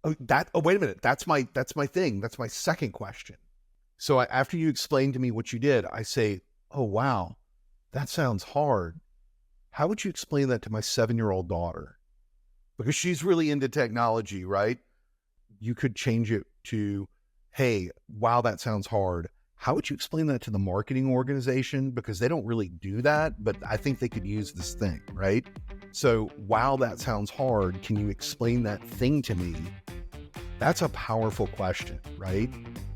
Wait a minute. That's my thing. That's my second question. So after you explain to me what you did, I say, oh, wow, that sounds hard. How would you explain that to my 7-year-old daughter? Because she's really into technology, right? You could change it to, hey, wow, that sounds hard. How would you explain that to the marketing organization? Because they don't really do that, but I think they could use this thing, right? So, wow, that sounds hard. Can you explain that thing to me? That's a powerful question, right?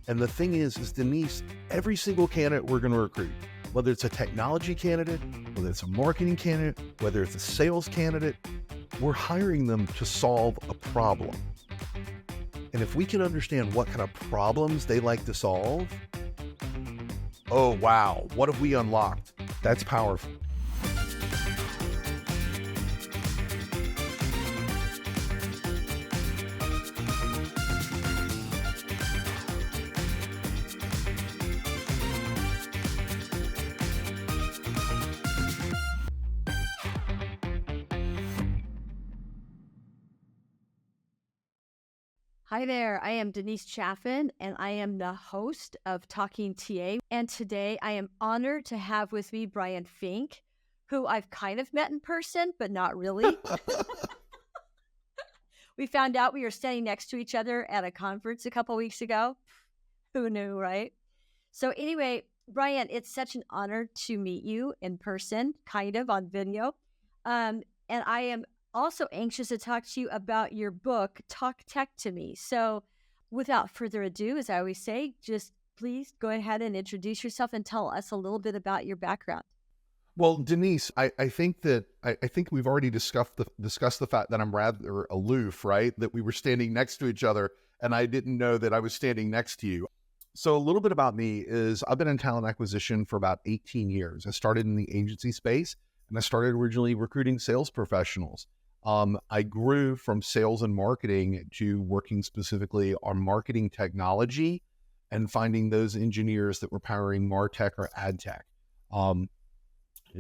And the thing is Denise, every single candidate we're going to recruit, whether it's a technology candidate, whether it's a marketing candidate, whether it's a sales candidate, we're hiring them to solve a problem. And if we can understand what kind of problems they like to solve, oh, wow, what have we unlocked? That's powerful. Hi there, I am Denise Chaffin, and I am the host of Talking TA. And today I am honored to have with me Brian Fink, who I've kind of met in person, but not really. We found out we were standing next to each other at a conference a couple weeks ago. Who knew, right? So anyway, Brian, it's such an honor to meet you in person, kind of on video. And I am also anxious to talk to you about your book, Talk Tech to Me. So without further ado, as I always say, just please go ahead and introduce yourself and tell us a little bit about your background. Well, Denise, I think we've already discussed the fact that I'm rather aloof, right? That we were standing next to each other and I didn't know that I was standing next to you. So a little bit about me is I've been in talent acquisition for about 18 years. I started in the agency space and I started originally recruiting sales professionals. I grew from sales and marketing to working specifically on marketing technology and finding those engineers that were powering MarTech or AdTech.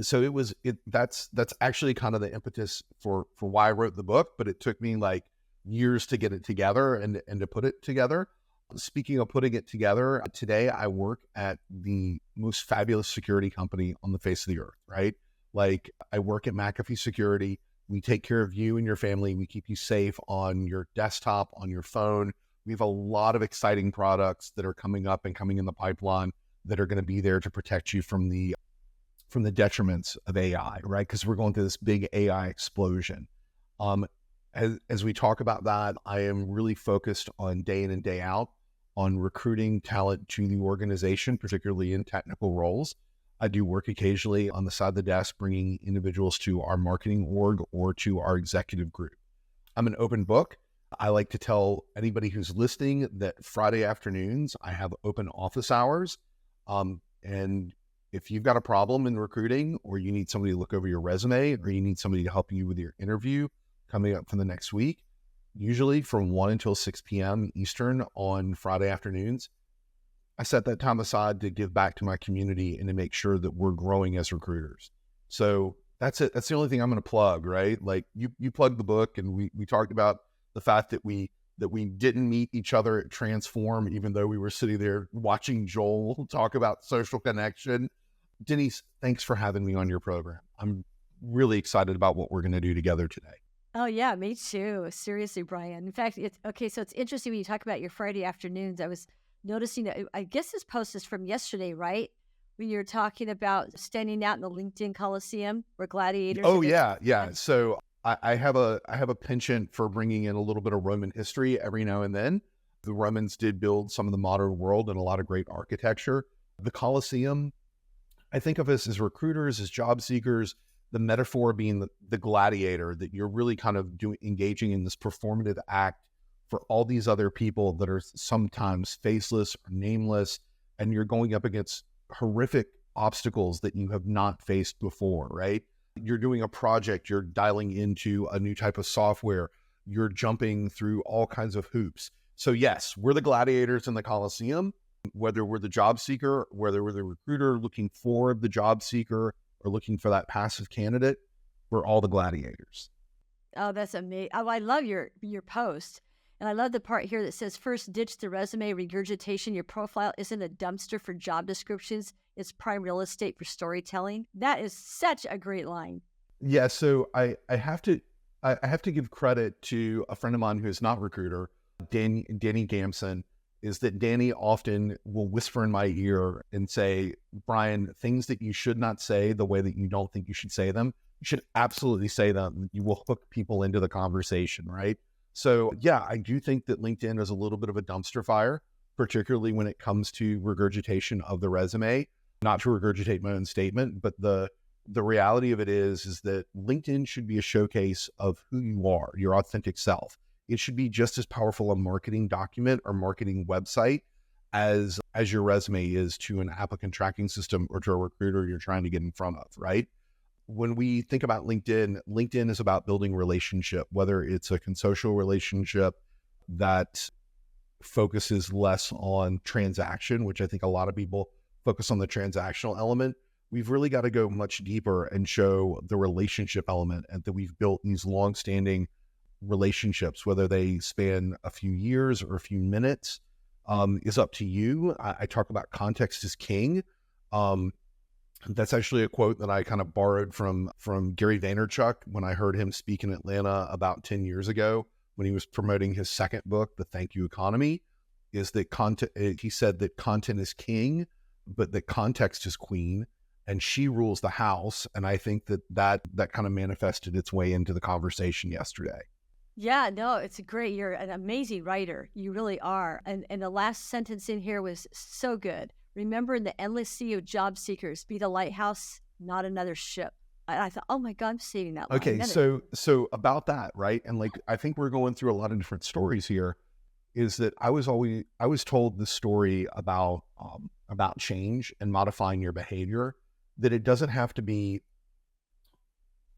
So that's actually kind of the impetus for why I wrote the book, but it took me like years to get it together and to put it together. Speaking of putting it together, today I work at the most fabulous security company on the face of the earth, right? Like I work at McAfee Security. We take care of you and your family. We keep you safe on your desktop, on your phone. We have a lot of exciting products that are coming up and coming in the pipeline that are going to be there to protect you from the detriments of AI, right? Because we're going through this big AI explosion. As we talk about that, I am really focused on day in and day out on recruiting talent to the organization, particularly in technical roles. I do work occasionally on the side of the desk, bringing individuals to our marketing org or to our executive group. I'm an open book. I like to tell anybody who's listening that Friday afternoons, I have open office hours. And if you've got a problem in recruiting, or you need somebody to look over your resume, or you need somebody to help you with your interview coming up for the next week, usually from 1 until 6 p.m. Eastern on Friday afternoons, I set that time aside to give back to my community and to make sure that we're growing as recruiters. So that's it. That's the only thing I'm going to plug, right? Like you plugged the book, and we talked about the fact that we didn't meet each other at Transform, even though we were sitting there watching Joel talk about social connection. Denise, thanks for having me on your program. I'm really excited about what we're going to do together today. Oh yeah, me too. Seriously, Brian. In fact, so it's interesting when you talk about your Friday afternoons. I was noticing that, I guess this post is from yesterday, right? When you're talking about standing out in the LinkedIn Coliseum where gladiators. Oh yeah. So I have a penchant for bringing in a little bit of Roman history every now and then. The Romans did build some of the modern world and a lot of great architecture. The Colosseum, I think of us as recruiters, as job seekers, the metaphor being the gladiator, that you're really kind of engaging in this performative act for all these other people that are sometimes faceless or nameless, and you're going up against horrific obstacles that you have not faced before, right? You're doing a project, you're dialing into a new type of software, you're jumping through all kinds of hoops. So yes, we're the gladiators in the Colosseum, whether we're the job seeker, whether we're the recruiter looking for the job seeker or looking for that passive candidate, we're all the gladiators. Oh, that's amazing. Oh, I love your post. And I love the part here that says, first, ditch the resume regurgitation. Your profile isn't a dumpster for job descriptions. It's prime real estate for storytelling. That is such a great line. Yeah. So I have to give credit to a friend of mine who is not a recruiter, Danny Gamson, is that Danny often will whisper in my ear and say, Brian, things that you should not say the way that you don't think you should say them, you should absolutely say them. You will hook people into the conversation, right? So yeah, I do think that LinkedIn is a little bit of a dumpster fire, particularly when it comes to regurgitation of the resume. Not to regurgitate my own statement, but the reality of it is that LinkedIn should be a showcase of who you are, your authentic self. It should be just as powerful a marketing document or marketing website as your resume is to an applicant tracking system or to a recruiter you're trying to get in front of, right? When we think about LinkedIn, LinkedIn is about building relationship, whether it's a consocial relationship that focuses less on transaction, which I think a lot of people focus on the transactional element. We've really got to go much deeper and show the relationship element, and that we've built these long-standing relationships, whether they span a few years or a few minutes, is up to you. I talk about context is king. That's actually a quote that I kind of borrowed from Gary Vaynerchuk when I heard him speak in Atlanta about 10 years ago when he was promoting his second book, The Thank You Economy, is that he said that content is king, but that context is queen, and she rules the house. And I think that kind of manifested its way into the conversation yesterday. Yeah, no, it's great. You're an amazing writer. You really are. And the last sentence in here was so good. Remember, in the endless sea of job seekers, be the lighthouse, not another ship. I thought, oh my God, I'm saving that line. Okay, so about that, right? And like, I think we're going through a lot of different stories here. Is that I was told the story about change and modifying your behavior, that it doesn't have to be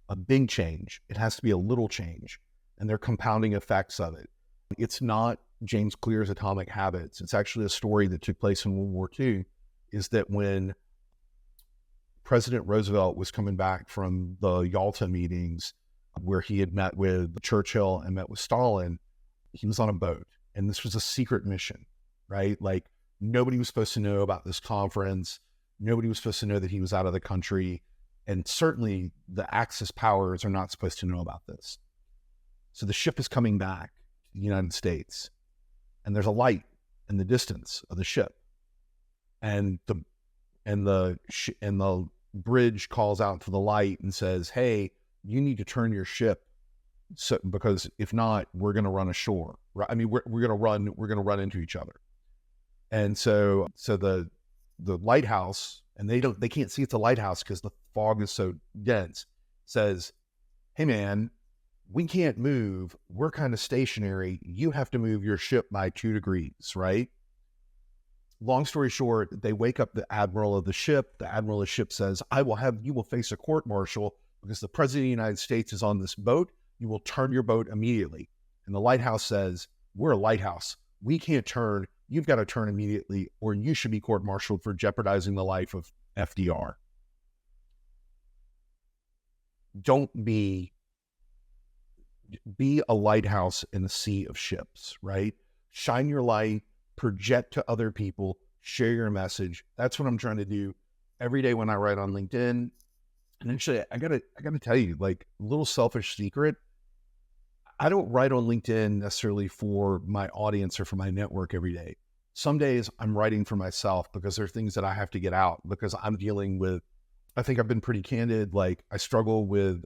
a big change. It has to be a little change, and they're compounding effects of it. It's not James Clear's Atomic Habits. It's actually a story that took place in World War II, is that when President Roosevelt was coming back from the Yalta meetings where he had met with Churchill and met with Stalin, he was on a boat, and this was a secret mission, right? Like, nobody was supposed to know about this conference. Nobody was supposed to know that he was out of the country. And certainly the Axis powers are not supposed to know about this. So the ship is coming back to the United States, and there's a light in the distance of the ship. And the bridge calls out to the light and says, hey, you need to turn your ship, because if not, we're going to run ashore. I mean, we're going to run into each other. And so the lighthouse, and they can't see it's a lighthouse because the fog is so dense, says, hey man, we can't move. We're kind of stationary. You have to move your ship by 2 degrees, right? Long story short, they wake up the admiral of the ship. The admiral of the ship says, you will face a court martial because the president of the United States is on this boat. You will turn your boat immediately. And the lighthouse says, we're a lighthouse. We can't turn. You've got to turn immediately, or you should be court-martialed for jeopardizing the life of FDR. Don't be a lighthouse in a sea of ships, right? Shine your light, project to other people, share your message. That's what I'm trying to do every day when I write on LinkedIn. And actually, I gotta tell you, like, a little selfish secret, I don't write on LinkedIn necessarily for my audience or for my network every day. Some days I'm writing for myself because there are things that I have to get out, because I'm dealing with, I think I've been pretty candid. Like, I struggle with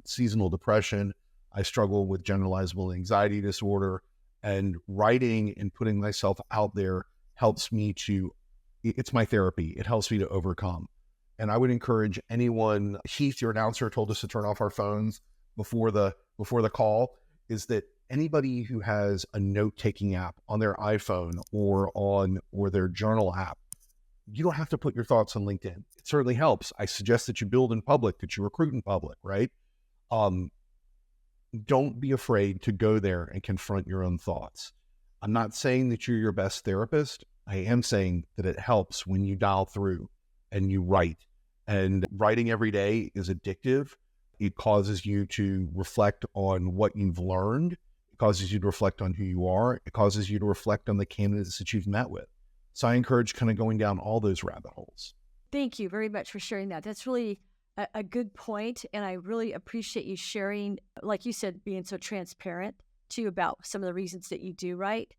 seasonal depression. I struggle with generalizable anxiety disorder, and writing and putting myself out there helps me it's my therapy. It helps me to overcome. And I would encourage anyone, Heath, your announcer, told us to turn off our phones before the call, is that anybody who has a note-taking app on their iPhone or their journal app, you don't have to put your thoughts on LinkedIn. It certainly helps. I suggest that you build in public, that you recruit in public, right? Don't be afraid to go there and confront your own thoughts. I'm not saying that you're your best therapist. I am saying that it helps when you dial through and you write. And writing every day is addictive. It causes you to reflect on what you've learned. It It causes you to reflect on who you are. It causes you to reflect on the candidates that you've met with. So I encourage kind of going down all those rabbit holes. Thank you very much for sharing that. That's really a good point, and I really appreciate you sharing, like you said, being so transparent too about some of the reasons that you do write.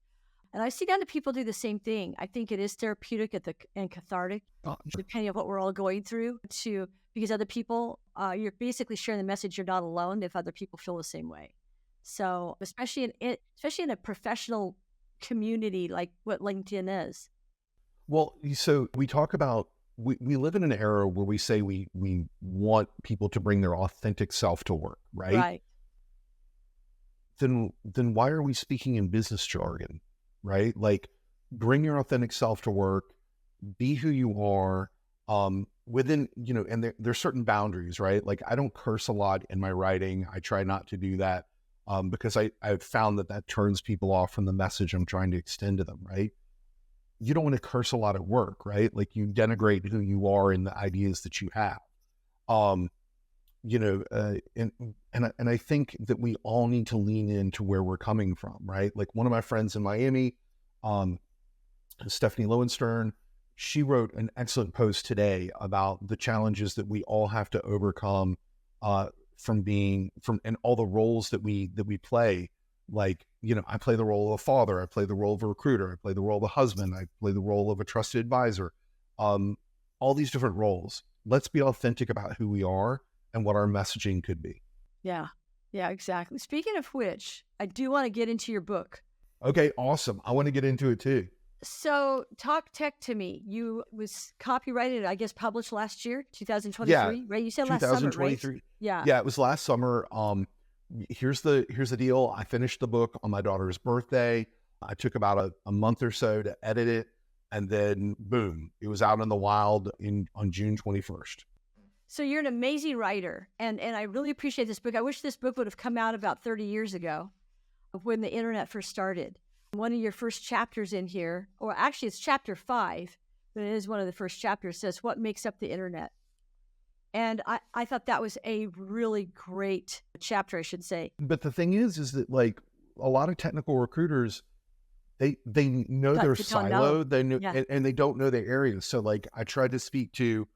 And I see other people do the same thing. I think it is therapeutic and cathartic, depending on what we're all going through, because other people, you're basically sharing the message you're not alone if other people feel the same way. So especially in a professional community like what LinkedIn is. Well, so we talk about, we live in an era where we say we want people to bring their authentic self to work, right? Right. Then why are we speaking in business jargon, right? Like, bring your authentic self to work, be who you are, within, and there's certain boundaries, right? Like, I don't curse a lot in my writing. I try not to do that, because I've found that turns people off from the message I'm trying to extend to them, right? You don't want to curse a lot at work, right? Like, you denigrate who you are and the ideas that you have. And I think that we all need to lean into where we're coming from, right? Like, one of my friends in Miami, Stephanie Lowenstern, she wrote an excellent post today about the challenges that we all have to overcome, and all the roles that we play. Like, I play the role of a father, I play the role of a recruiter, I play the role of a husband, I play the role of a trusted advisor, all these different roles. Let's be authentic about who we are and what our messaging could be. Yeah, exactly. Speaking of which, I do want to get into your book. Okay, awesome. I want to get into it too. So talk tech to me. You was copyrighted, I guess, published last year, 2023, Yeah, right? You said last summer, right? Yeah, it was last summer. Here's the deal. I finished the book on my daughter's birthday. I took about a month or so to edit it, and then boom, it was out in the wild on June 21st. So you're an amazing writer, and I really appreciate this book. I wish this book would have come out about 30 years ago, when the internet first started. One of your first chapters in here, or actually it's chapter 5, but it is one of the first chapters, says what makes up the internet. And I thought that was a really great chapter, I should say. But the thing is that, like, a lot of technical recruiters, they know their silo, they know, and they don't know their areas. So, like, I tried to speak to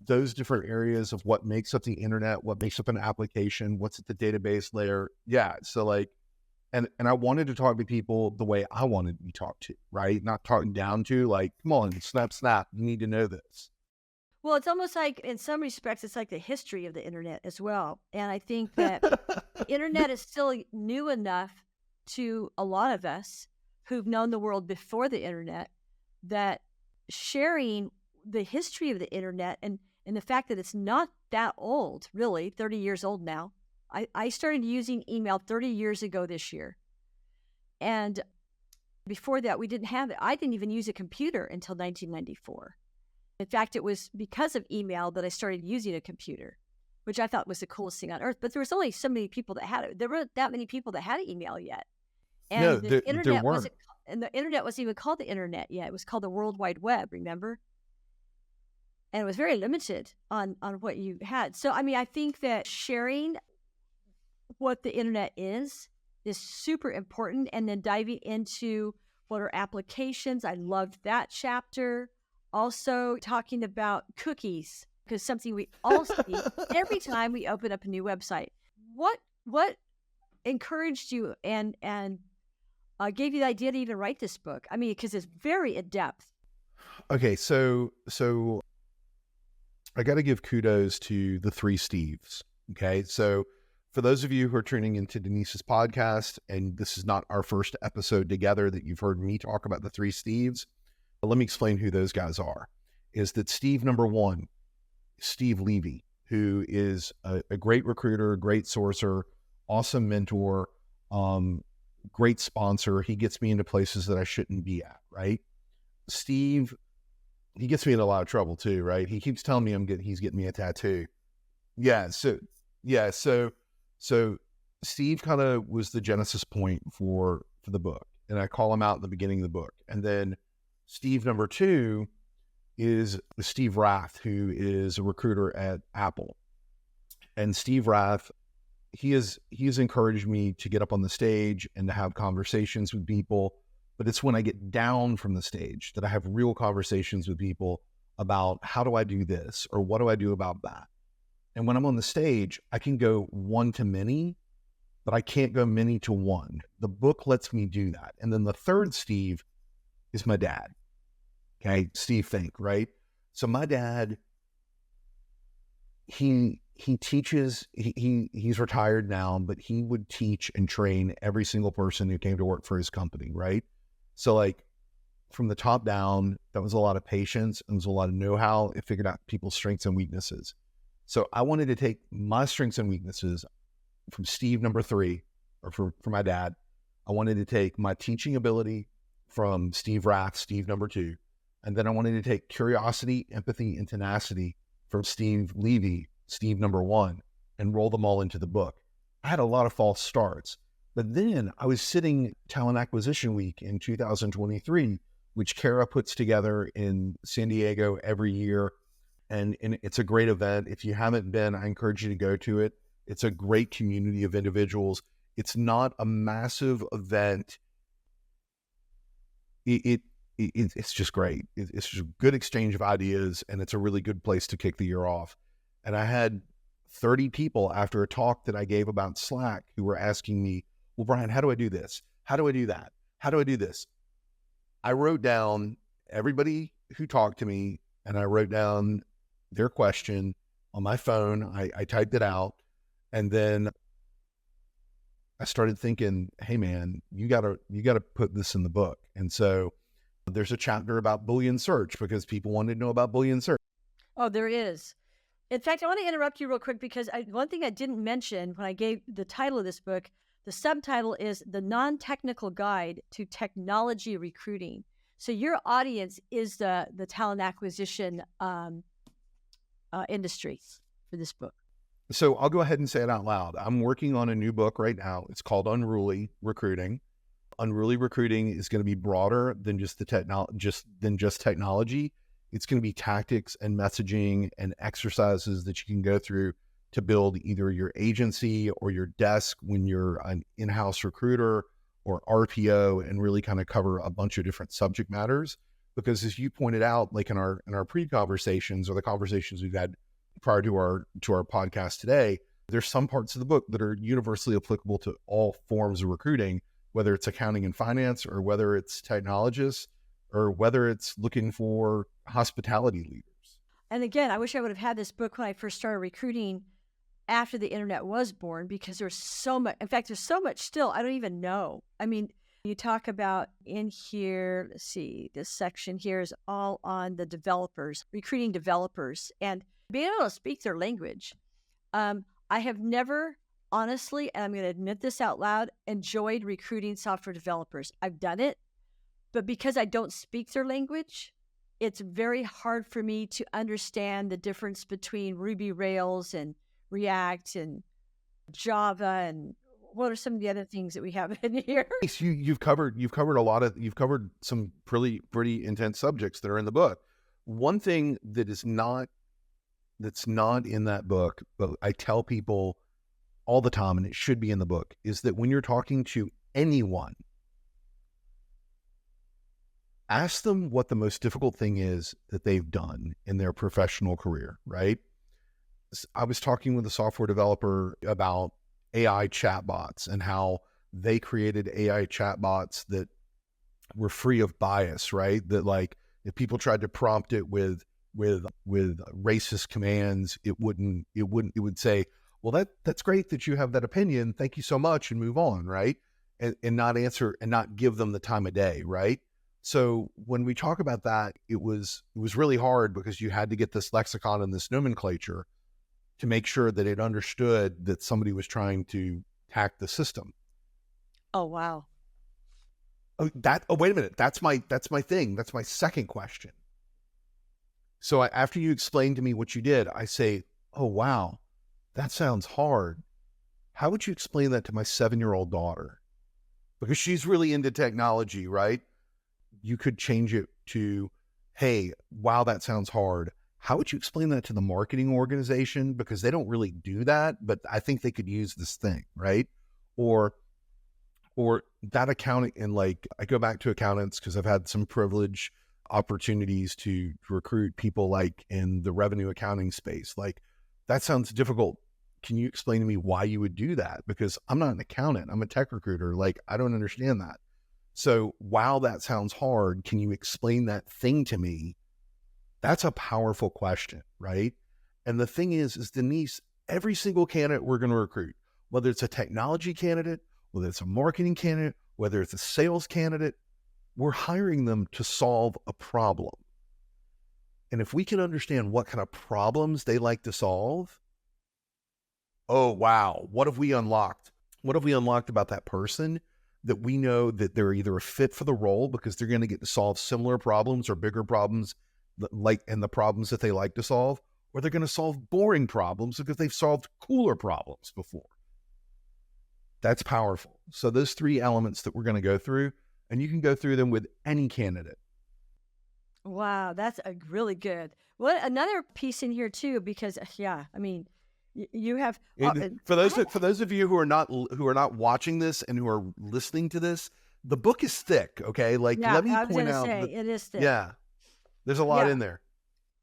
those different areas of what makes up the internet, what makes up an application, what's at the database layer. Yeah. So, like, and I wanted to talk to people the way I wanted to be talked to, right? Not talking down to, like, come on, snap, you need to know this. Well, it's almost like, in some respects, it's like the history of the internet as well. And I think that the internet is still new enough to a lot of us who've known the world before the internet, that sharing the history of the internet and the fact that it's not that old, really, 30 years old now. I started using email 30 years ago this year. And before that, we didn't have it. I didn't even use a computer until 1994. In fact, it was because of email that I started using a computer, which I thought was the coolest thing on earth. But there was only so many people that had it. There weren't that many people that had email yet. And no, the internet there weren't. And the internet wasn't even called the internet yet. It was called the World Wide Web, remember? And it was very limited on what you had. So, I mean, I think that sharing what the internet is super important. And then diving into what are applications. I loved that chapter. Also talking about cookies, because something we all see every time we open up a new website. What encouraged you and gave you the idea to even write this book? I mean, because it's very in depth. Okay, so I got to give kudos to the 3 Steves. Okay, so for those of you who are tuning into Denise's podcast, and this is not our first episode together that you've heard me talk about the 3 Steves, but let me explain who those guys are. Is that Steve number 1, Steve Levy, who is a great recruiter, great sourcer, awesome mentor, great sponsor. He gets me into places that I shouldn't be at, right? Steve, he gets me in a lot of trouble too, right? He keeps telling me he's getting me a tattoo. So Steve kind of was the genesis point for the book, and I call him out in the beginning of the book. And then Steve number 2 is Steve Rath, who is a recruiter at Apple. And Steve Rath he has encouraged me to get up on the stage and to have conversations with people. But it's when I get down from the stage that I have real conversations with people about how do I do this or what do I do about that. And when I'm on the stage, I can go one to many, but I can't go many to one. The book lets me do that. And then the third Steve is my dad. Okay, Steve Fink, right? So my dad, he teaches, he's retired now, but he would teach and train every single person who came to work for his company, right? So like from the top down, that was a lot of patience and was a lot of know-how. It figured out people's strengths and weaknesses. So I wanted to take my strengths and weaknesses from Steve number 3, or for my dad. I wanted to take my teaching ability from Steve Rath, Steve number 2. And then I wanted to take curiosity, empathy, and tenacity from Steve Levy, Steve number 1, and roll them all into the book. I had a lot of false starts. But then I was sitting Talent Acquisition Week in 2023, which Kara puts together in San Diego every year. And it's a great event. If you haven't been, I encourage you to go to it. It's a great community of individuals. It's not a massive event. It's just great. It's just a good exchange of ideas, and it's a really good place to kick the year off. And I had 30 people after a talk that I gave about Slack who were asking me, well, Brian, how do I do this? How do I do that? How do I do this? I wrote down everybody who talked to me, and I wrote down their question on my phone. I typed it out, and then I started thinking, hey man, you gotta put this in the book. And so there's a chapter about Boolean search because people wanted to know about Boolean search. Oh, there is. In fact, I want to interrupt you real quick because one thing I didn't mention when I gave the title of this book, the subtitle is The Non-Technical Guide to Technology Recruiting. So your audience is the talent acquisition industry for this book. So I'll go ahead and say it out loud. I'm working on a new book right now. It's called Unruly Recruiting. Unruly Recruiting is going to be broader than just technology. It's going to be tactics and messaging and exercises that you can go through to build either your agency or your desk when you're an in-house recruiter or RPO, and really kind of cover a bunch of different subject matters. Because as you pointed out, like in our pre-conversations or the conversations we've had prior to our podcast today, there's some parts of the book that are universally applicable to all forms of recruiting, whether it's accounting and finance, or whether it's technologists, or whether it's looking for hospitality leaders. And again, I wish I would have had this book when I first started recruiting after the internet was born, because there's so much. In fact, there's so much still I don't even know. I mean, you talk about in here, let's see, this section here is all on the developers, recruiting developers, and being able to speak their language. I have never, honestly, and I'm going to admit this out loud, enjoyed recruiting software developers. I've done it, but because I don't speak their language, it's very hard for me to understand the difference between Ruby Rails and React and Java, and what are some of the other things that we have in here? You've covered some pretty intense subjects that are in the book. One thing that's not in that book, but I tell people all the time, and it should be in the book, is that when you're talking to anyone, ask them what the most difficult thing is that they've done in their professional career, right? I was talking with a software developer about AI chatbots and how they created AI chatbots that were free of bias, right? That like if people tried to prompt it with racist commands, it would say, well, that's great that you have that opinion. Thank you so much, and move on, right? And not answer and not give them the time of day, right? So when we talk about that, it was really hard because you had to get this lexicon and this nomenclature to make sure that it understood that somebody was trying to hack the system. Oh, wow. Oh, wait a minute. That's my thing. That's my second question. So after you explain to me what you did, I say, oh, wow, that sounds hard. How would you explain that to my 7-year-old daughter? Because she's really into technology, right? You could change it to, hey, wow, that sounds hard. how would you explain that to the marketing organization? Because they don't really do that, but I think they could use this thing, right? Or that accounting, and like, I go back to accountants because I've had some privilege opportunities to recruit people like in the revenue accounting space. Like, that sounds difficult. Can you explain to me why you would do that? Because I'm not an accountant, I'm a tech recruiter. Like, I don't understand that. So while that sounds hard, can you explain that thing to me? That's a powerful question, right? And the thing is Denise, every single candidate we're going to recruit, whether it's a technology candidate, whether it's a marketing candidate, whether it's a sales candidate, we're hiring them to solve a problem. And if we can understand what kind of problems they like to solve, oh, wow, what have we unlocked? What have we unlocked about that person that we know that they're either a fit for the role because they're going to get to solve similar problems or bigger problems, like, and the problems that they like to solve, or they're going to solve boring problems because they've solved cooler problems before. That's powerful. So those three elements that we're going to go through, and you can go through them with any candidate. Wow, that's a really good. Well, another piece in here too, because yeah, I mean, you have for those of you who are not watching this and who are listening to this, the book is thick. Okay, like, yeah, let me I was point gonna out. say it is thick. Yeah, there's a lot in there.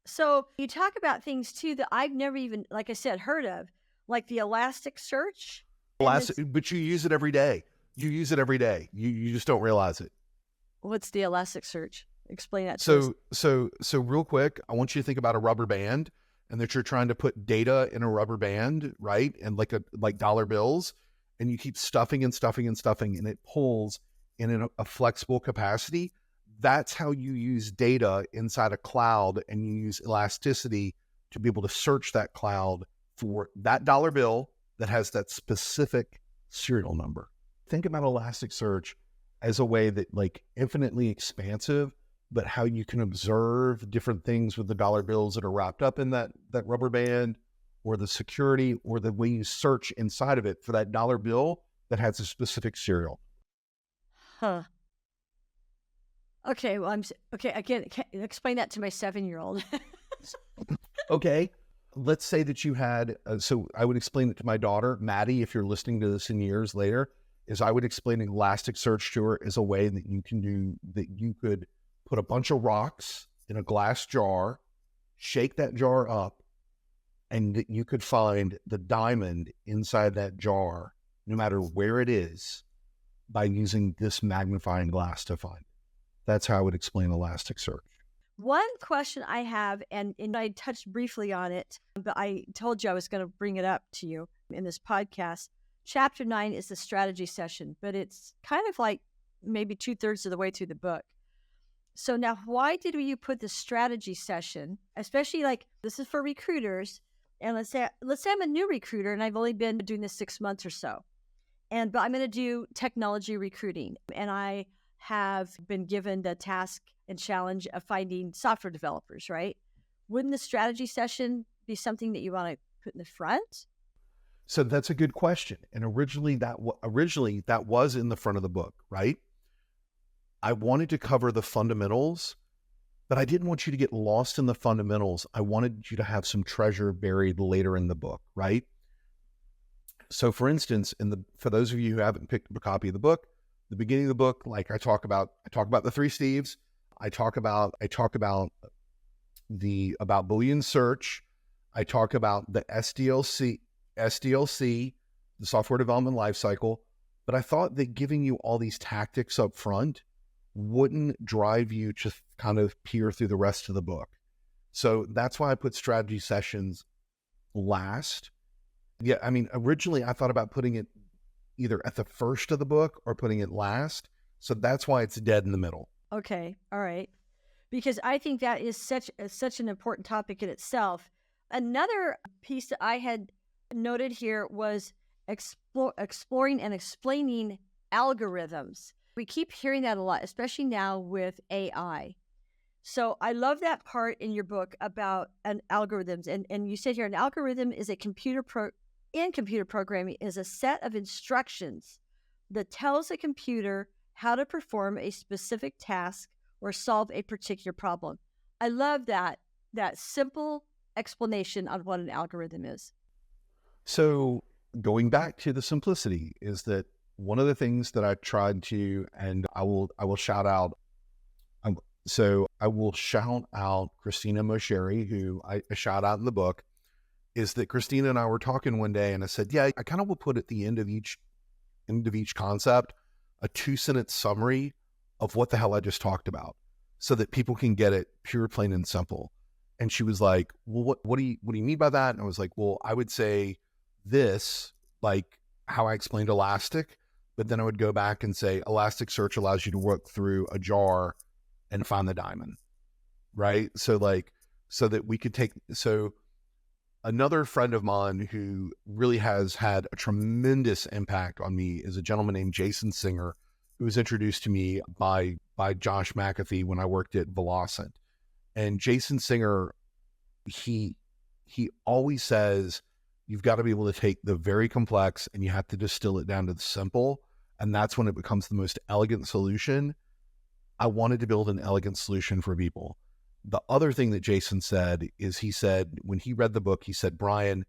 So you talk about things too that I've never even, like I said, heard of, like the Elasticsearch. But you use it every day. You use it every day. You just don't realize it. What's the Elasticsearch? Explain that to us. So real quick, I want you to think about a rubber band, and that you're trying to put data in a rubber band, right? And like dollar bills, and you keep stuffing and stuffing and stuffing, and it pulls in a flexible capacity. That's how you use data inside a cloud, and you use elasticity to be able to search that cloud for that dollar bill that has that specific serial number. Think about Elasticsearch as a way that, like, infinitely expansive, but how you can observe different things with the dollar bills that are wrapped up in that rubber band, or the security, or the way you search inside of it for that dollar bill that has a specific serial. Huh. Okay, well, again, explain that to my 7-year-old. Okay. Let's say that you had, so I would explain it to my daughter, Maddie, if you're listening to this in years later, is I would explain Elasticsearch to her as a way that you could put a bunch of rocks in a glass jar, shake that jar up, and that you could find the diamond inside that jar, no matter where it is, by using this magnifying glass to find it. That's how I would explain Elasticsearch. One question I have, and I touched briefly on it, but I told you I was going to bring it up to you in this podcast. Chapter 9 is the strategy session, but it's kind of like maybe 2/3 of the way through the book. So now, why did you put the strategy session, especially, like, this is for recruiters, and let's say I'm a new recruiter and I've only been doing this 6 months or so, but I'm going to do technology recruiting, and I have been given the task and challenge of finding software developers, right? Wouldn't the strategy session be something that you want to put in the front? So that's a good question. And originally that was in the front of the book, right? I wanted to cover the fundamentals, but I didn't want you to get lost in the fundamentals. I wanted you to have some treasure buried later in the book, right? So for instance, for those of you who haven't picked up a copy of the book, the beginning of the book, like, I talk about the 3 Steves. I talk about Boolean search. I talk about the SDLC, the software development lifecycle. But I thought that giving you all these tactics up front wouldn't drive you to kind of peer through the rest of the book. So that's why I put strategy sessions last. Yeah, I mean, originally I thought about putting it either at the first of the book or putting it last. So that's why it's dead in the middle. Okay. All right. Because I think that is such an important topic in itself. Another piece that I had noted here was exploring and explaining algorithms. We keep hearing that a lot, especially now with AI. So I love that part in your book about algorithms. And you said here, an algorithm is computer programming is a set of instructions that tells a computer how to perform a specific task or solve a particular problem. I love that that simple explanation on what an algorithm is. So going back to the simplicity is that one of the things that I tried to, and I will shout out. So I will shout out Christina Mosheri, who I shout out in the book, is that Christina and I were talking one day and I said, yeah, I kind of will put at the end of each concept, a 2-sentence summary of what the hell I just talked about so that people can get it pure, plain and simple. And she was like, well, what do you mean by that? And I was like, well, I would say this, like how I explained Elastic, but then I would go back and say Elasticsearch allows you to work through a jar and find the diamond, right? So that we could so another friend of mine who really has had a tremendous impact on me is a gentleman named Jason Singer, who was introduced to me by Josh McAfee when I worked at Velocent. And Jason Singer, he always says, you've got to be able to take the very complex and you have to distill it down to the simple. And that's when it becomes the most elegant solution. I wanted to build an elegant solution for people. The other thing that Jason said is he said, when he read the book, he said, Brian,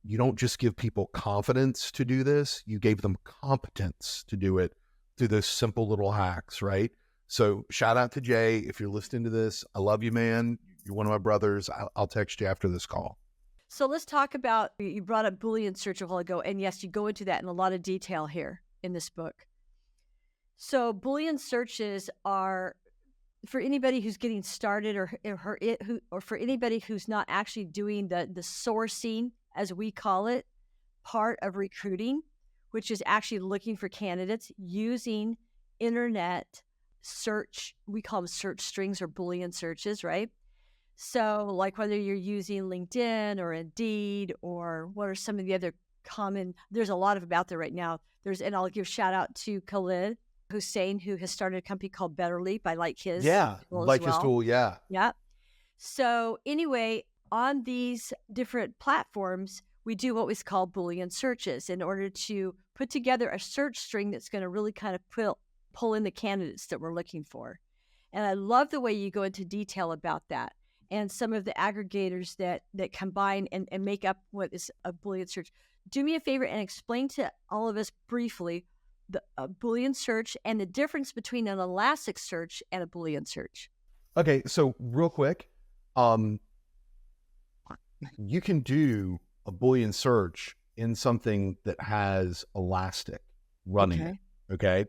you don't just give people confidence to do this. You gave them competence to do it through those simple little hacks, right? So shout out to Jay. If you're listening to this, I love you, man. You're one of my brothers. I'll text you after this call. So let's talk about, you brought up Boolean search a while ago. And yes, you go into that in a lot of detail here in this book. So Boolean searches are, for anybody who's getting started or for anybody who's not actually doing the sourcing, as we call it, part of recruiting, which is actually looking for candidates using internet search. We call them search strings or Boolean searches, right? So like whether you're using LinkedIn or Indeed or what are some of the other common, there's a lot of them out there right now. And I'll give shout out to Khalid Hussein, who has started a company called Better Leap. I like his tool like as well. his tool, yeah. Yeah. So anyway, on these different platforms, we do what we call Boolean searches in order to put together a search string that's going to really kind of pull in the candidates that we're looking for. And I love the way you go into detail about that and some of the aggregators that combine and make up what is a Boolean search. Do me a favor and explain to all of us briefly the Boolean search and the difference between an Elasticsearch and a Boolean search. Okay, so real quick, you can do a Boolean search in something that has Elastic running it. Okay,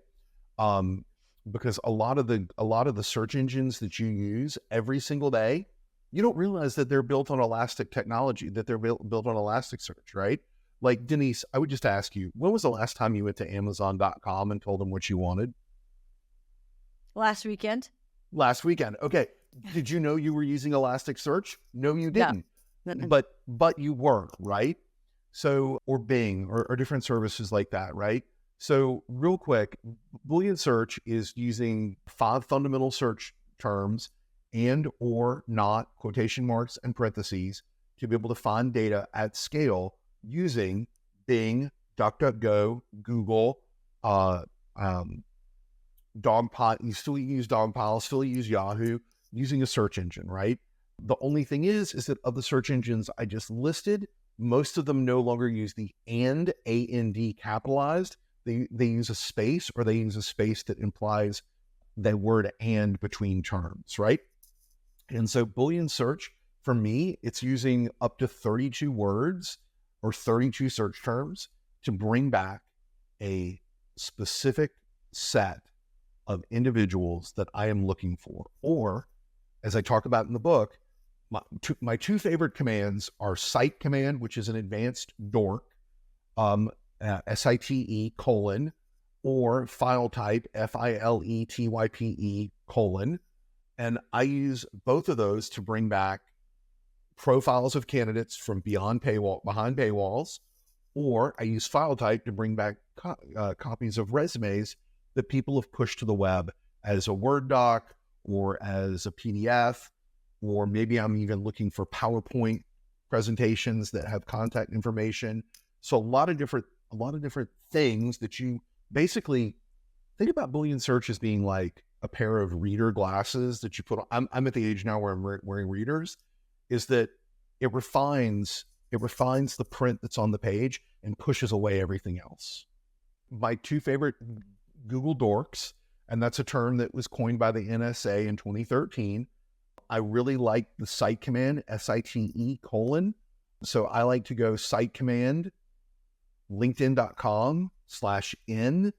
because a lot of the search engines that you use every single day, you don't realize that they're built on Elastic technology, that they're built on Elasticsearch, right? Like, Denise, I would just ask you, when was the last time you went to Amazon.com and told them what you wanted? Last weekend. Last weekend. Okay. Did you know you were using Elasticsearch? No, you didn't. No. But you were, right? So, or Bing or different services like that, right? So real quick, Boolean search is using 5 fundamental search terms and or not, quotation marks and parentheses, to be able to find data at scale using Bing, DuckDuckGo, Google, Dogpile. You still use Dogpile, still use Yahoo, using a search engine, right? The only thing is that of the search engines I just listed, most of them no longer use the and, A-N-D capitalized. They use a space, or they use a space that implies the word and between terms, right? And so Boolean search, for me, it's using up to 32 words or 32 search terms to bring back a specific set of individuals that I am looking for. Or, as I talk about in the book, my two favorite commands are cite command, which is an advanced dork, SITE : or file type, FILETYPE : and I use both of those to bring back profiles of candidates from behind paywalls, or I use file type to bring back copies of resumes that people have pushed to the web as a Word doc or as a PDF, or maybe I'm even looking for PowerPoint presentations that have contact information. So a lot of different things that you basically think about Boolean search as being like a pair of reader glasses that you put on. I'm at the age now where I'm wearing readers, is that it refines the print that's on the page and pushes away everything else. My two favorite Google dorks, and that's a term that was coined by the NSA in 2013. I really like the site command, SITE : So I like to go site command, linkedin.com/in,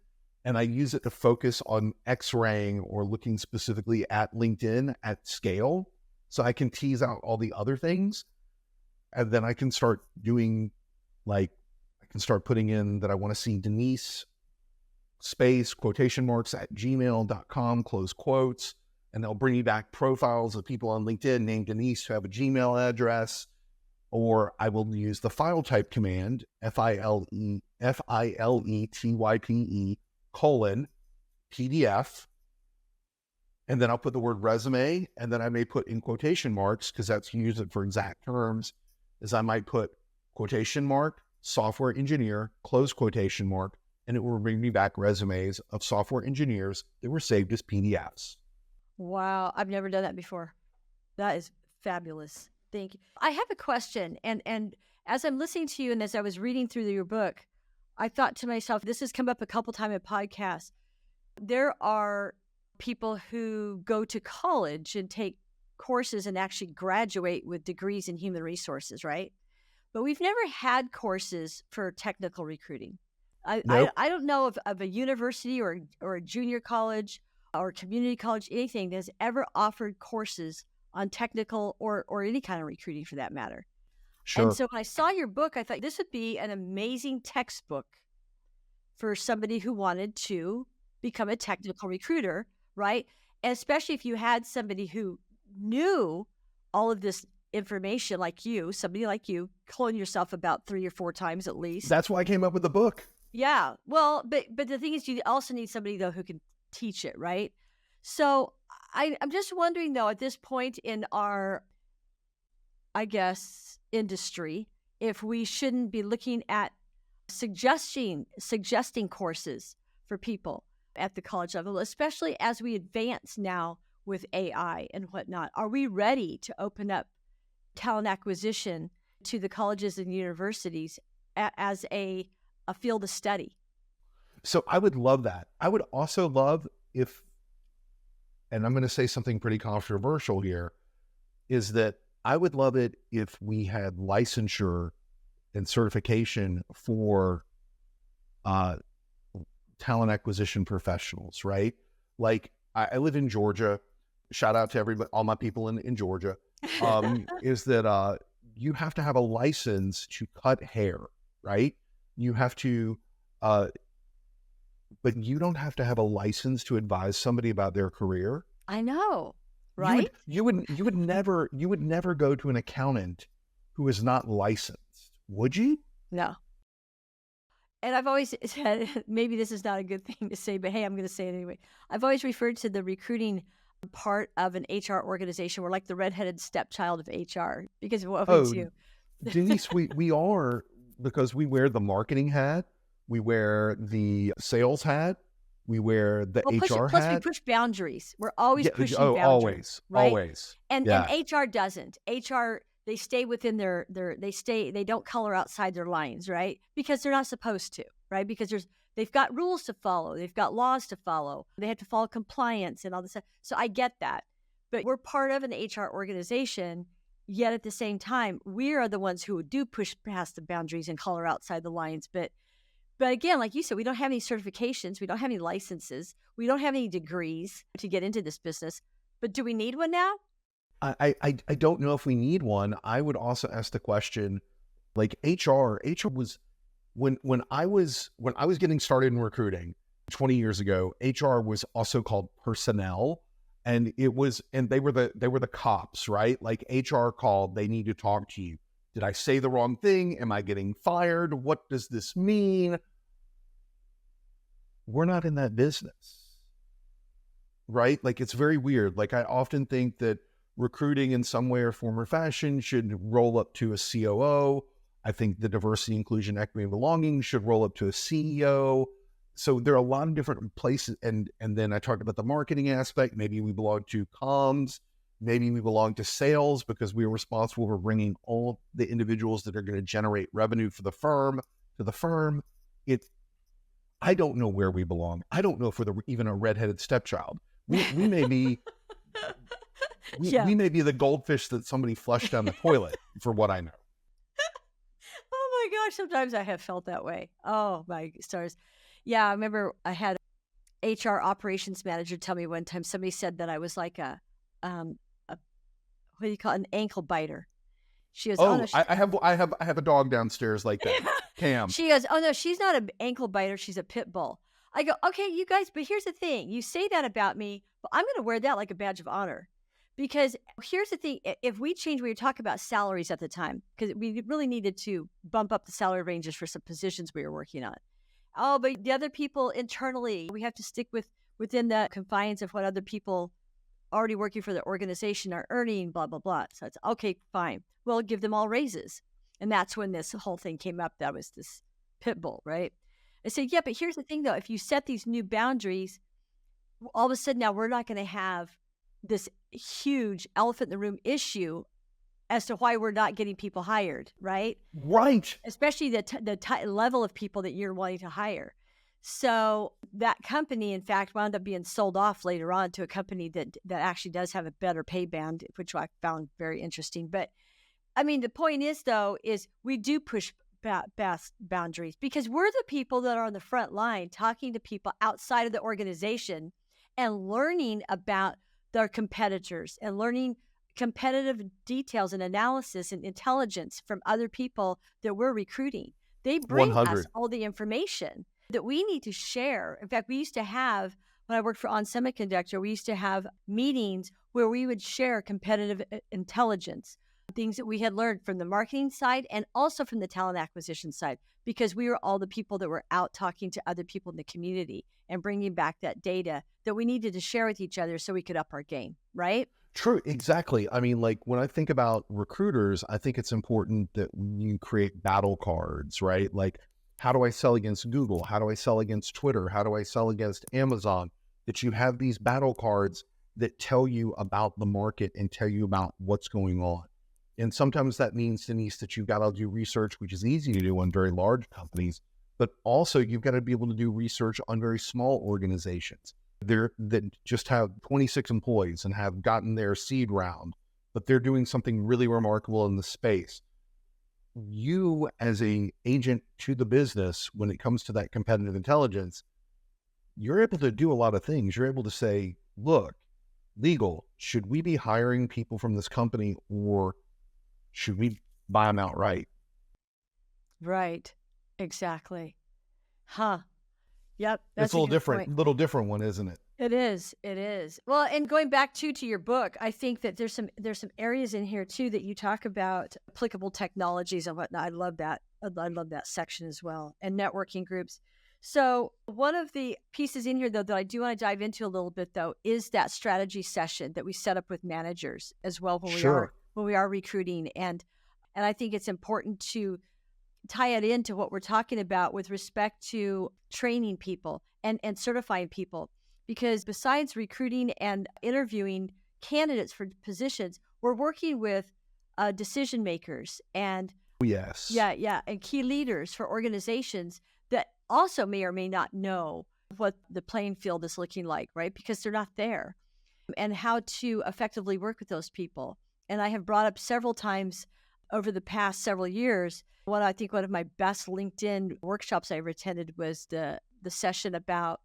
and I use it to focus on X-raying or looking specifically at LinkedIn at scale. So I can tease out all the other things. And then I can start doing, I can start putting in that I want to see Denise space quotation marks at gmail.com, close quotes. And they'll bring me back profiles of people on LinkedIn named Denise who have a Gmail address. Or I will use the file type command, filetype : PDF. And then I'll put the word resume, and then I may put in quotation marks, because that's use it for exact terms, is I might put quotation mark, software engineer, close quotation mark, and it will bring me back resumes of software engineers that were saved as PDFs. Wow. I've never done that before. That is fabulous. Thank you. I have a question. And as I'm listening to you and as I was reading through your book, I thought to myself, this has come up a couple times in podcasts. There are people who go to college and take courses and actually graduate with degrees in human resources, right? But we've never had courses for technical recruiting. Nope. I don't know of a university or a junior college or community college, anything that has ever offered courses on technical or any kind of recruiting for that matter. Sure. And so when I saw your book, I thought this would be an amazing textbook for somebody who wanted to become a technical recruiter, right? And especially if you had somebody who knew all of this information like you, somebody like you, clone yourself about 3 or 4 times at least. That's why I came up with the book. Yeah. Well, but the thing is, you also need somebody, though, who can teach it, right? So I'm just wondering, though, at this point in our, I guess, industry, if we shouldn't be looking at suggesting courses for people at the college level, especially as we advance now with AI and whatnot. Are we ready to open up talent acquisition to the colleges and universities as a field of study? So I would love that. I would also love if, and I'm going to say something pretty controversial here, is that I would love it if we had licensure and certification for talent acquisition professionals, right? Like I live in Georgia. Shout out to everybody, all my people in Georgia. Is that you have to have a license to cut hair, right? You have to, but you don't have to have a license to advise somebody about their career. I know, right? You would never go to an accountant who is not licensed, would you? No. And I've always said, maybe this is not a good thing to say, but hey, I'm going to say it anyway. I've always referred to the recruiting part of an HR organization. We're like the redheaded stepchild of HR because of what we do. Denise, we are, because we wear the marketing hat, we wear the sales hat, we wear the HR hat. Plus we push boundaries. We're always pushing boundaries. Always, right? Always. And HR doesn't. HR, they stay within they don't color outside their lines, right? Because they're not supposed to, right? Because they've got rules to follow. They've got laws to follow. They have to follow compliance and all this stuff. So I get that. But we're part of an HR organization, yet at the same time, we are the ones who do push past the boundaries and color outside the lines. But again, like you said, we don't have any certifications. We don't have any licenses. We don't have any degrees to get into this business. But do we need one now? I don't know if we need one. I would also ask the question, like HR was, when I was getting started in recruiting 20 years ago, HR was also called personnel, and they were the cops, right? Like HR called, they need to talk to you. Did I say the wrong thing? Am I getting fired? What does this mean? We're not in that business, right? Like it's very weird. Like I often think that recruiting in some way or form or fashion should roll up to a COO. I think the diversity, inclusion, equity, and belonging should roll up to a CEO. So there are a lot of different places. And then I talked about the marketing aspect. Maybe we belong to comms. Maybe we belong to sales because we are responsible for bringing all the individuals that are going to generate revenue for the firm to the firm. I don't know where we belong. I don't know if we're even a redheaded stepchild. We may be, we may be the goldfish that somebody flushed down the toilet for what I know. Oh my gosh, sometimes I have felt that way. Oh my stars. Yeah, I remember I had an HR operations manager tell me one time, somebody said that I was like a what do you call it? An ankle biter. She goes, Oh, no, I have a dog downstairs like that. Cam. She goes, oh no, she's not an ankle biter. She's a pit bull. I go, okay, you guys, but here's the thing. You say that about me, but I'm going to wear that like a badge of honor. Because here's the thing. If we change, we were talking about salaries at the time, because we really needed to bump up the salary ranges for some positions we were working on. Oh, but the other people internally, we have to stick within the confines of what other people already working for the organization are earning, blah, blah, blah. So it's okay, fine. We'll give them all raises. And that's when this whole thing came up. That was this pit bull, right? I said, yeah, but here's the thing though. If you set these new boundaries, all of a sudden now we're not going to have this huge elephant in the room issue as to why we're not getting people hired, right? Right. Especially the level of people that you're wanting to hire. So that company, in fact, wound up being sold off later on to a company that actually does have a better pay band, which I found very interesting. But I mean, the point is, though, is we do push boundaries because we're the people that are on the front line talking to people outside of the organization and learning about their competitors and learning competitive details and analysis and intelligence from other people that we're recruiting. They bring 100. us all the information that we need to share. In fact, we used to have, when I worked for On Semiconductor, we used to have meetings where we would share competitive intelligence, things that we had learned from the marketing side and also from the talent acquisition side, because we were all the people that were out talking to other people in the community and bringing back that data that we needed to share with each other so we could up our game, right? True, exactly. I mean, like when I think about recruiters, I think it's important that you create battle cards, right? Like, how do I sell against Google? How do I sell against Twitter? How do I sell against Amazon? That you have these battle cards that tell you about the market and tell you about what's going on. And sometimes that means, Denise, that you've got to do research, which is easy to do on very large companies, but also you've got to be able to do research on very small organizations that just have 26 employees and have gotten their seed round, but they're doing something really remarkable in the space. You, as an agent to the business, when it comes to that competitive intelligence, you're able to do a lot of things. You're able to say, look, legal, should we be hiring people from this company or should we buy them outright? Right. Exactly. Huh. Yep. That's It's a little different one, isn't it? It is. It is. Well, and going back to your book, I think that there's some areas in here too that you talk about applicable technologies and whatnot. I love that. I love that section as well, and networking groups. So one of the pieces in here though that I do want to dive into a little bit though is that strategy session that we set up with managers as well when we are recruiting, and I think it's important to tie it into what we're talking about with respect to training people and certifying people. Because besides recruiting and interviewing candidates for positions, we're working with decision makers and yes, and key leaders for organizations that also may or may not know what the playing field is looking like, right? Because they're not there, and how to effectively work with those people. And I have brought up several times over the past several years. I think one of my best LinkedIn workshops I ever attended was the session about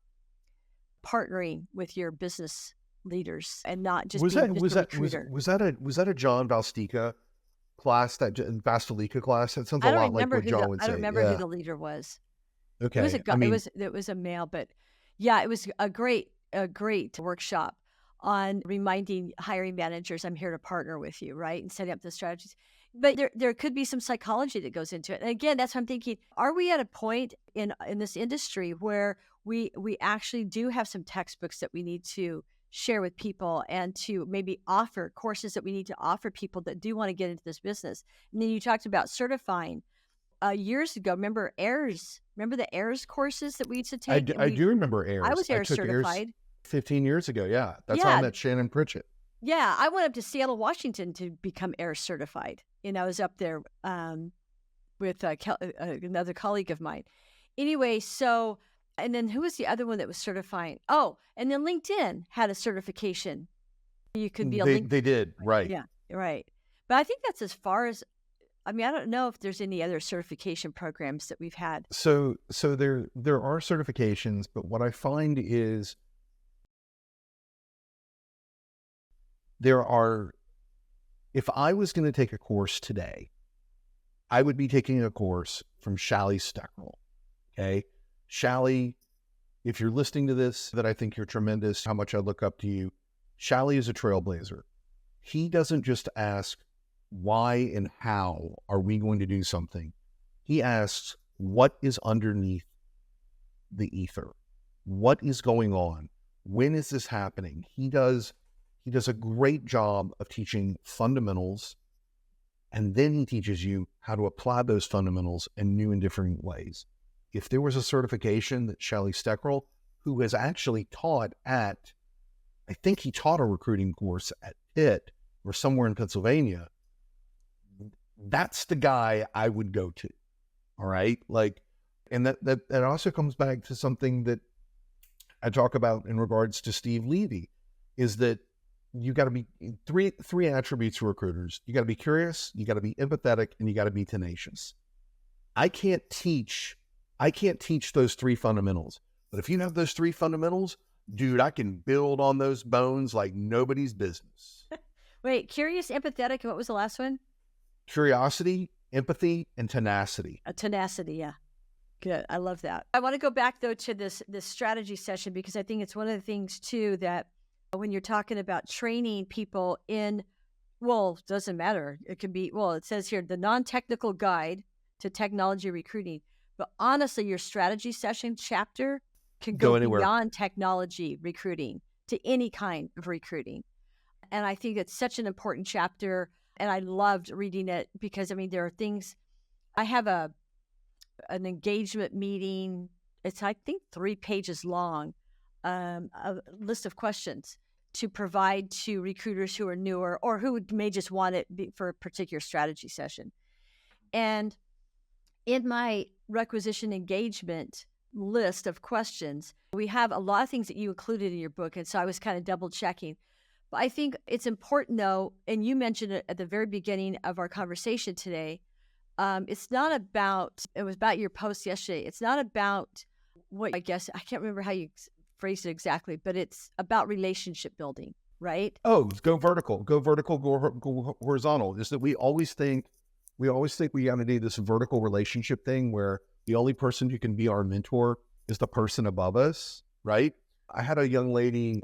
partnering with your business leaders and not just was that a John Valstica class, that Vastalica class? That sounds a lot like what John would say. I don't remember who the leader was. Okay, it was a male, but yeah, it was a great workshop on reminding hiring managers, I'm here to partner with you, right, and setting up the strategies. But there could be some psychology that goes into it. And again, that's what I'm thinking. Are we at a point in this industry where we actually do have some textbooks that we need to share with people and to maybe offer courses that we need to offer people that do want to get into this business? And then you talked about certifying. years ago, remember AIRS? Remember the AIRS courses that we used to I take? I do remember AIRS. I was AIRS took AIRS certified. 15 years ago. Yeah. That's how I Yeah. met Shannon Pritchett. Yeah. I went up to Seattle, Washington to become AIRS certified. And I was up there with another colleague of mine. Anyway, so, and then who was the other one that was certifying? Oh, and then LinkedIn had a certification. You could be a LinkedIn. They did. Right. Yeah, right. But I think that's as far as, I mean, I don't know if there's any other certification programs that we've had. So there are certifications, but what I find is if I was going to take a course today, I would be taking a course from Shally Steckrell. Okay. Shally, if you're listening to this, that I think you're tremendous, how much I look up to you. Shally is a trailblazer. He doesn't just ask why and how are we going to do something. He asks what is underneath the ether. What is going on? When is this happening? He does a great job of teaching fundamentals, and then he teaches you how to apply those fundamentals in new and different ways. If there was a certification that Shally Steckrell, who has actually taught I think he taught a recruiting course at Pitt or somewhere in Pennsylvania, that's the guy I would go to. All right. Like, and that also comes back to something that I talk about in regards to Steve Levy, is that you got to be three attributes for recruiters. You got to be curious, you got to be empathetic, and you got to be tenacious. I can't teach those three fundamentals, but if you have those three fundamentals, dude, I can build on those bones like nobody's business. Wait, curious, empathetic, and what was the last one? Curiosity, empathy, and tenacity. Tenacity, yeah. Good. I love that. I want to go back, though, to this strategy session, because I think it's one of the things, too, that when you're talking about training people in, well, doesn't matter. It can be, well, it says here, the non-technical guide to technology recruiting. But honestly, your strategy session chapter can go anywhere beyond technology recruiting to any kind of recruiting. And I think it's such an important chapter. And I loved reading it because, I mean, there are things, I have an engagement meeting. It's, I think, 3 pages long, a list of questions to provide to recruiters who are newer or who may just want it for a particular strategy session. And in my requisition engagement list of questions, we have a lot of things that you included in your book. And so I was kind of double checking. But I think it's important, though, and you mentioned it at the very beginning of our conversation today, it's not about, it was about your post yesterday. It's not about what, I guess, I can't remember how you phrased it exactly, but it's about relationship building, right? Oh, go vertical, go horizontal. Is that we always think we got to do this vertical relationship thing where the only person who can be our mentor is the person above us, right? I had a young lady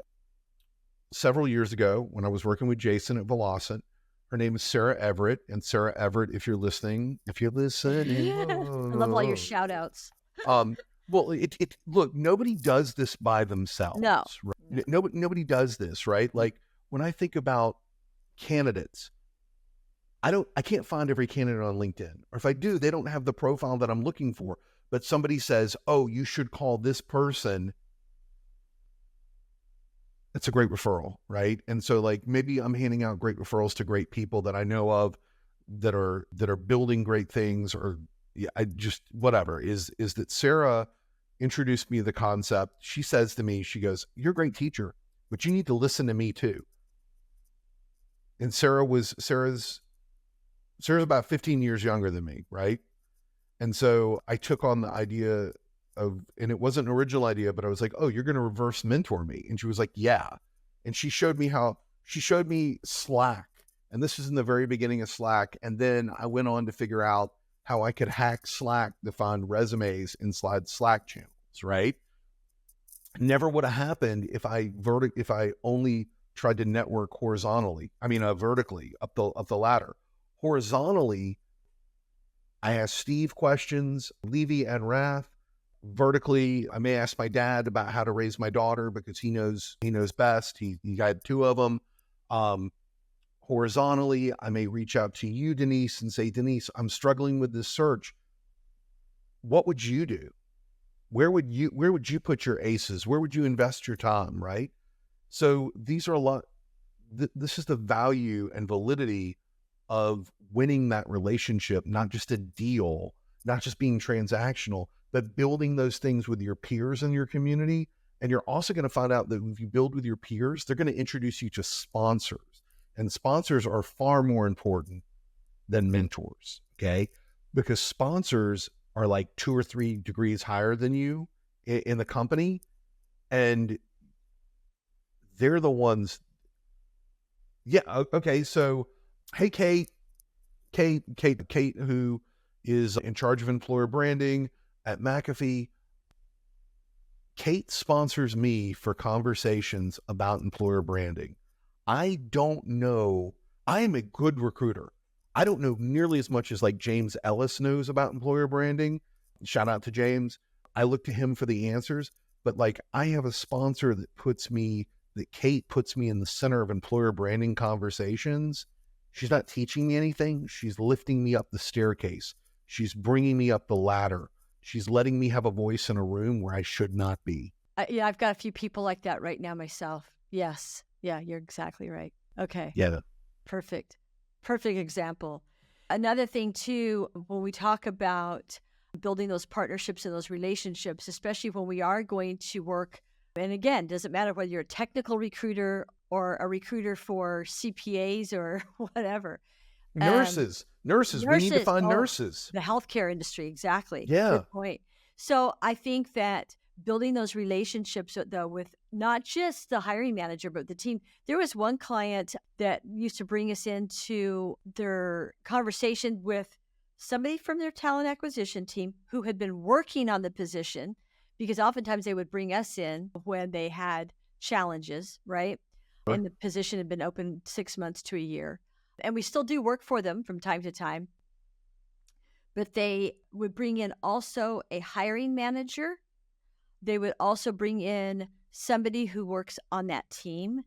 several years ago when I was working with Jason at Velocit. Her name is Sarah Everett. And Sarah Everett, if you're listening, I love all your shout outs. Well, look, nobody does this by themselves. No. Right? Nobody does this, right? Like when I think about candidates, I can't find every candidate on LinkedIn. Or if I do, they don't have the profile that I'm looking for. But somebody says, oh, you should call this person. It's a great referral, right? And so like maybe I'm handing out great referrals to great people that I know of that are building great things, or I just, whatever, is that Sarah introduced me to the concept. She says to me, she goes, you're a great teacher, but you need to listen to me too. And Sarah's about 15 years younger than me, right? And so I took on the idea of, and it wasn't an original idea, but I was like, oh, you're going to reverse mentor me. And she was like, yeah. And she showed me Slack. And this is in the very beginning of Slack. And then I went on to figure out how I could hack Slack to find resumes inside Slack channels, right? Never would have happened if I only tried to network vertically up the ladder. Horizontally, I asked Steve questions, Levy and Rath. Vertically, I may ask my dad about how to raise my daughter because he knows best. He got 2 of them. Horizontally, I may reach out to you, Denise, and say, Denise, I'm struggling with this search. what would you do? Where would you put your aces? Where would you invest your time, right? So these are this is the value and validity of winning that relationship, not just a deal, not just being transactional, but building those things with your peers in your community. And you're also going to find out that if you build with your peers, they're going to introduce you to sponsors, and sponsors are far more important than mentors. Okay. Because sponsors are like 2 or 3 degrees higher than you in the company. And they're the ones. Yeah. Okay. So, hey, Kate, who is in charge of employer branding at McAfee. Kate sponsors me for conversations about employer branding. I don't know. I am a good recruiter. I don't know nearly as much as like James Ellis knows about employer branding. Shout out to James. I look to him for the answers, but like I have a sponsor that Kate puts me in the center of employer branding conversations. She's not teaching me anything. She's lifting me up the staircase. She's bringing me up the ladder. She's letting me have a voice in a room where I should not be. Yeah, I've got a few people like that right now myself. Yes. Yeah, you're exactly right. Okay. Yeah. Perfect. Perfect example. Another thing too, when we talk about building those partnerships and those relationships, especially when we are going to work, and again, doesn't matter whether you're a technical recruiter or a recruiter for CPAs or whatever. Nurses. We need to find nurses. The healthcare industry, exactly. Yeah. Good point. So I think that building those relationships, though, with not just the hiring manager, but the team. There was one client that used to bring us into their conversation with somebody from their talent acquisition team who had been working on the position, because oftentimes they would bring us in when they had challenges, right? Sure. And the position had been open 6 months to a year. And we still do work for them from time to time. But they would bring in also a hiring manager. They would also bring in somebody who works on that team,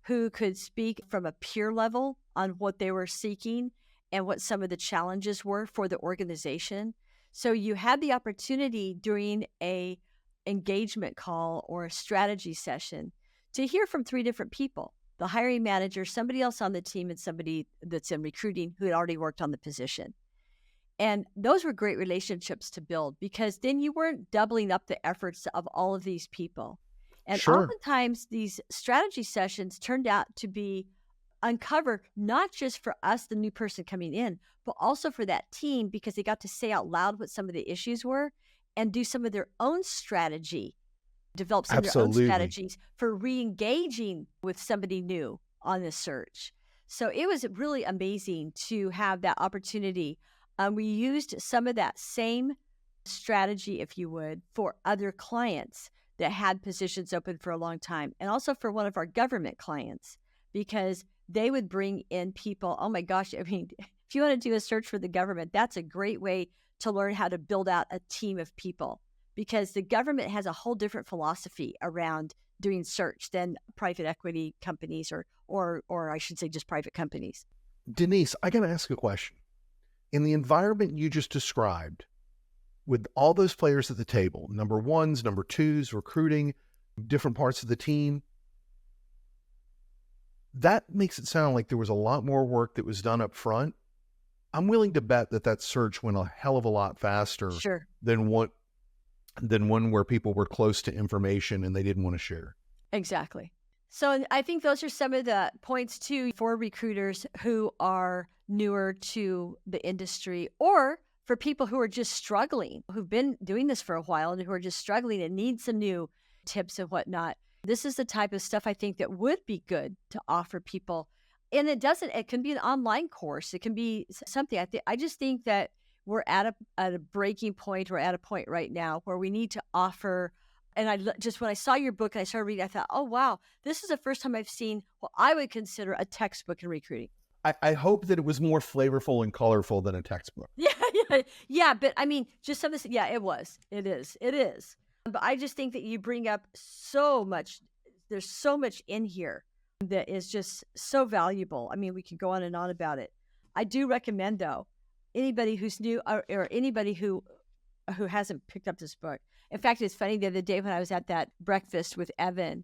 who could speak from a peer level on what they were seeking and what some of the challenges were for the organization. So you had the opportunity during a engagement call or a strategy session to hear from 3 different people: the hiring manager, somebody else on the team, and somebody that's in recruiting who had already worked on the position. And those were great relationships to build, because then you weren't doubling up the efforts of all of these people. And Sure. oftentimes these strategy sessions turned out to be uncover not just for us, the new person coming in, but also for that team, because they got to say out loud what some of the issues were and do some of their own strategy, develop some of their own strategies for re-engaging with somebody new on this search. So it was really amazing to have that opportunity. We used some of that same strategy, if you would, for other clients that had positions open for a long time, and also for one of our government clients, because they would bring in people. Oh my gosh, I mean, if you want to do a search for the government, that's a great way to learn how to build out a team of people, because the government has a whole different philosophy around doing search than private equity companies, or I should say just private companies. Denise, I got to ask a question. In the environment you just described, with all those players at the table, number ones, number twos, recruiting, different parts of the team, that makes it sound like there was a lot more work that was done up front. I'm willing to bet that search went a hell of a lot faster Sure. than one where people were close to information and they didn't want to share. Exactly. So I think those are some of the points too for recruiters who are newer to the industry, or for people who are just struggling, who've been doing this for a while and who are just struggling and need some new tips and whatnot. This is the type of stuff I think that would be good to offer people. And it can be an online course. It can be something. I just think that we're at a breaking point. We're at a point right now where we need to offer. And when I saw your book and I started reading, I thought, oh, wow, this is the first time I've seen what I would consider a textbook in recruiting. I hope that it was more flavorful and colorful than a textbook. Yeah. But I mean, just some of this. Yeah, it was. It is. But I just think that you bring up so much. There's so much in here that is just so valuable. I mean, we could go on and on about it. I do recommend, though, anybody who's new or anybody who who hasn't picked up this book. In fact, it's funny, the other day when I was at that breakfast with Evan,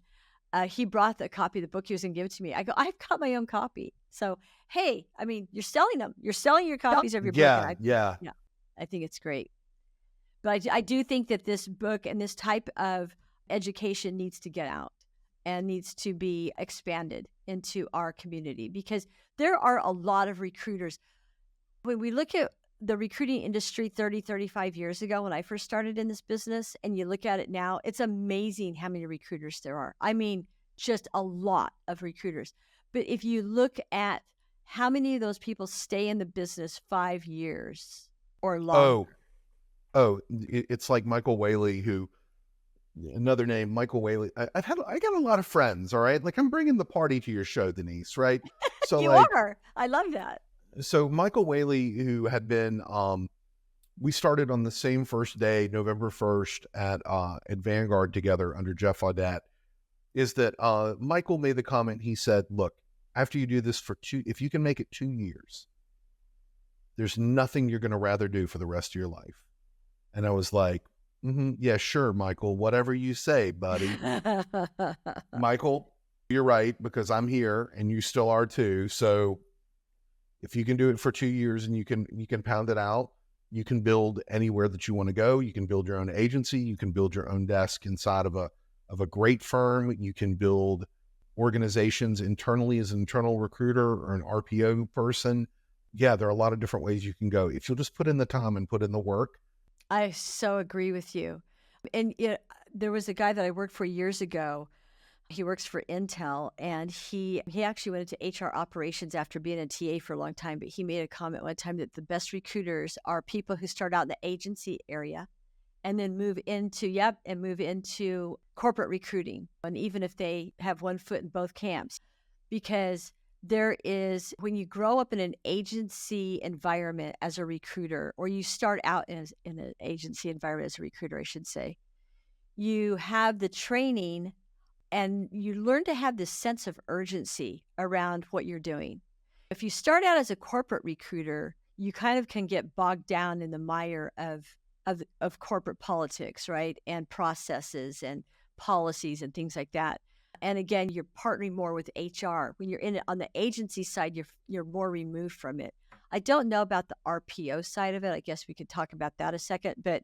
he brought the copy of the book he was going to give it to me. I go, I've got my own copy. So, hey, I mean, you're selling them. You're selling your copies of your book. And Yeah. I think it's great. But I do think that this book and this type of education needs to get out and needs to be expanded into our community, because there are a lot of recruiters. When we look at the recruiting industry 30, 35 years ago, when I first started in this business, and you look at it now, it's amazing how many recruiters there are. I mean, just a lot of recruiters. But if you look at how many of those people stay in the business 5 years or longer. It's like Michael Whaley, who, another name, Michael Whaley. I got a lot of friends. All right. Like, I'm bringing the party to your show, Denise. Right. So You are. I love that. So Michael Whaley, who had been, we started on the same first day, November 1st at Vanguard together under Jeff Audette, is that Michael made the comment. He said, look, after you do this if you can make it 2 years, there's nothing you're going to rather do for the rest of your life. And I was like, yeah, sure, Michael, whatever you say, buddy. Michael, you're right, because I'm here and you still are too. So if you can do it for 2 years and you can pound it out, you can build anywhere that you want to go. You can build your own agency. You can build your own desk inside of a great firm. You can build organizations internally as an internal recruiter or an RPO person. Yeah, there are a lot of different ways you can go if you'll just put in the time and put in the work. I so agree with you. And there was a guy that I worked for years ago. He works for Intel, and he actually went into HR operations after being a TA for a long time. But he made a comment one time that the best recruiters are people who start out in the agency area and then move into corporate recruiting. And even if they have one foot in both camps, because when you grow up in an agency environment as a recruiter, or you start out in an agency environment as a recruiter, I should say, you have the training and you learn to have this sense of urgency around what you're doing. If you start out as a corporate recruiter, you kind of can get bogged down in the mire of corporate politics, right? And processes and policies and things like that. And again, you're partnering more with HR. When you're in it on the agency side, you're more removed from it. I don't know about the RPO side of it. I guess we could talk about that a second. But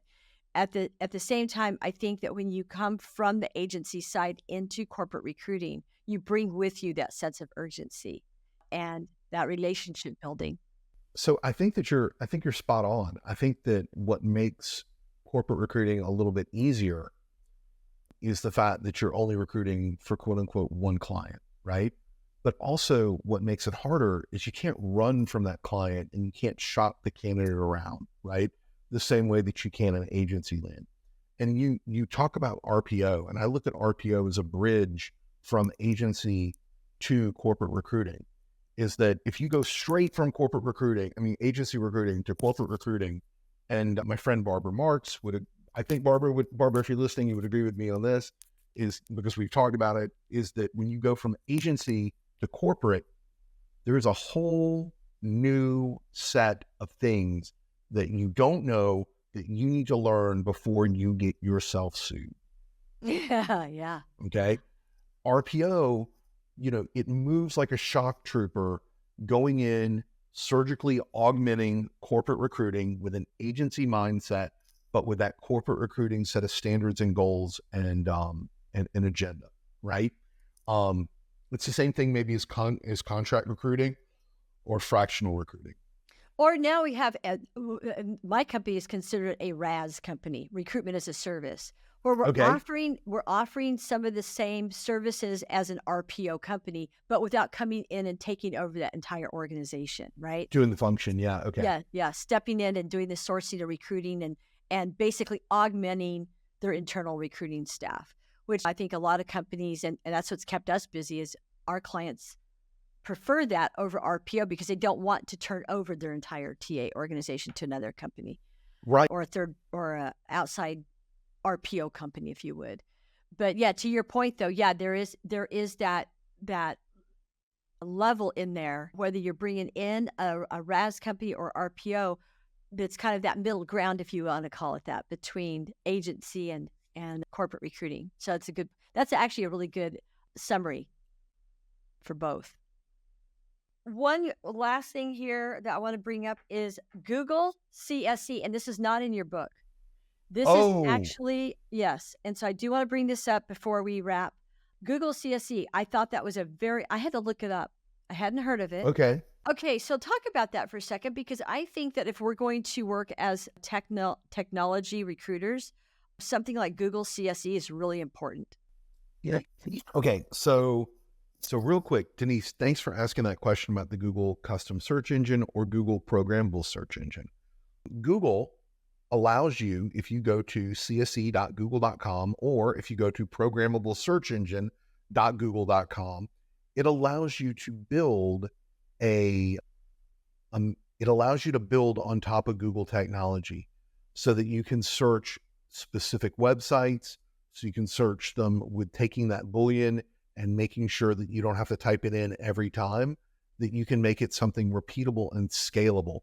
at the same time, I think that when you come from the agency side into corporate recruiting, you bring with you that sense of urgency and that relationship building. So I think you're spot on. I think that what makes corporate recruiting a little bit easier is the fact that you're only recruiting for quote unquote one client, right? But also what makes it harder is you can't run from that client and you can't shop the candidate around, right? The same way that you can in agency land. And you talk about RPO, and I look at RPO as a bridge from agency to corporate recruiting, is that if you go straight from agency recruiting to corporate recruiting, and my friend Barbara Marks Barbara, if you're listening, you would agree with me on this, is because we've talked about it, is that when you go from agency to corporate, there is a whole new set of things that you don't know that you need to learn before you get yourself sued. Yeah. Okay. RPO, it moves like a shock trooper, going in, surgically augmenting corporate recruiting with an agency mindset, but with that corporate recruiting set of standards and goals and an agenda, right? It's the same thing maybe as contract recruiting or fractional recruiting. Or now we have, my company is considered a RAS company, recruitment as a service, where we're offering some of the same services as an RPO company, but without coming in and taking over that entire organization, right? Doing the function, yeah, okay. Yeah, stepping in and doing the sourcing of recruiting and basically augmenting their internal recruiting staff, which I think a lot of companies, and that's what's kept us busy, is our clients prefer that over RPO because they don't want to turn over their entire TA organization to another company, right? Or a third or a outside RPO company, if you would. But yeah, to your point though, yeah, there is that level in there, whether you're bringing in a RAS company or RPO, it's kind of that middle ground, if you want to call it that, between agency and corporate recruiting. So that's actually a really good summary for both. One last thing here that I want to bring up is Google CSE, and this is not in your book. This is actually, yes. And so I do want to bring this up before we wrap. Google CSE, I thought that was I had to look it up. I hadn't heard of it. Okay, so talk about that for a second, because I think that if we're going to work as technology recruiters, something like Google CSE is really important. Yeah. Okay, so real quick, Denise, thanks for asking that question about the Google custom search engine or Google programmable search engine. Google allows you, if you go to cse.google.com or if you go to programmablesearchengine.google.com, it allows you to build it allows you to build on top of Google technology so that you can search specific websites. So you can search them with taking that Boolean and making sure that you don't have to type it in every time, that you can make it something repeatable and scalable.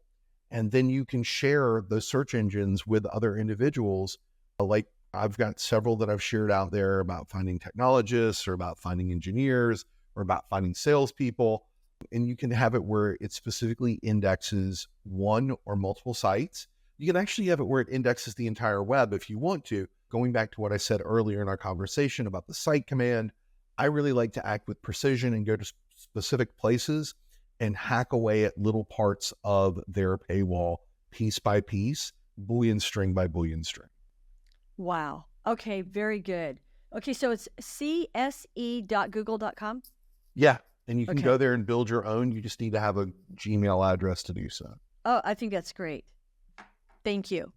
And then you can share those search engines with other individuals. Like I've got several that I've shared out there about finding technologists or about finding engineers or about finding salespeople. And you can have it where it specifically indexes one or multiple sites. You can actually have it where it indexes the entire web if you want to. Going back to what I said earlier in our conversation about the site command, I really like to act with precision and go to specific places and hack away at little parts of their paywall piece by piece, Boolean string by Boolean string. Wow. Okay, very good. Okay, so it's cse.google.com? Yeah, and you can go there and build your own. You just need to have a Gmail address to do so. Oh, I think that's great. Thank you.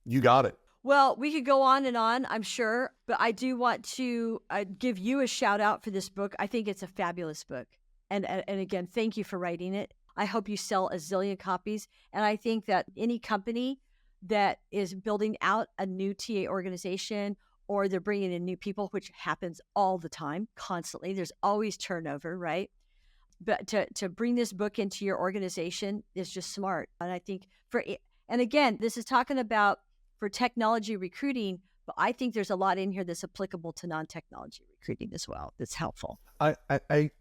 You got it. Well, we could go on and on, I'm sure, but I do want to give you a shout out for this book. I think it's a fabulous book. And again, thank you for writing it. I hope you sell a zillion copies. And I think that any company that is building out a new TA organization, or they're bringing in new people, which happens all the time, constantly, there's always turnover, right? But to bring this book into your organization is just smart. And I think and again, this is talking about for technology recruiting, but I think there's a lot in here that's applicable to non-technology recruiting as well. That's helpful. I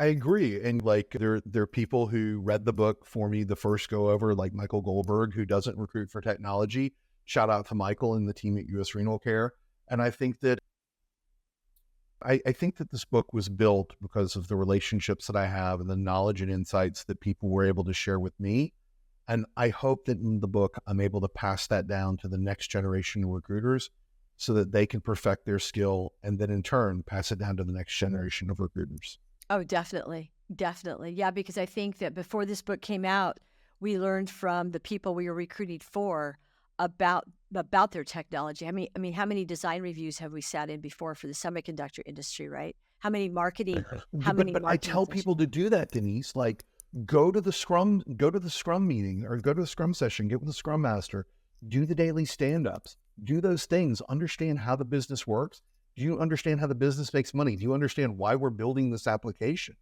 agree. And like there are people who read the book for me the first go over, like Michael Goldberg, who doesn't recruit for technology. Shout out to Michael and the team at US Renal Care. And I think that I think that this book was built because of the relationships that I have and the knowledge and insights that people were able to share with me. And I hope that in the book, I'm able to pass that down to the next generation of recruiters so that they can perfect their skill and then in turn, pass it down to the next generation of recruiters. Oh, definitely. Definitely. Yeah, because I think that before this book came out, we learned from the people we were recruiting for about their technology. I mean, how many design reviews have we sat in before for the semiconductor industry, right? How many marketing? But I tell people to do that, Denise, like, go to the scrum meeting or go to the scrum session, get with the scrum master, do the daily stand-ups, do those things, understand how the business works. Do you understand how the business makes money? Do you understand why we're building this application?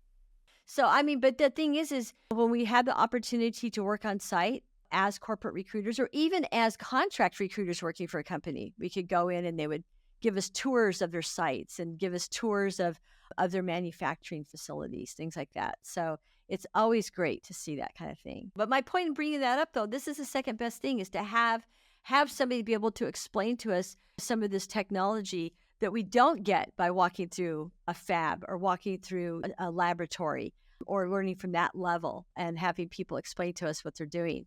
So, I mean, but the thing is when we had the opportunity to work on site as corporate recruiters or even as contract recruiters working for a company, we could go in and they would give us tours of their sites and give us tours of their manufacturing facilities, things like that. So it's always great to see that kind of thing. But my point in bringing that up, though, this is the second best thing, is to have somebody be able to explain to us some of this technology that we don't get by walking through a fab or walking through a laboratory or learning from that level and having people explain to us what they're doing.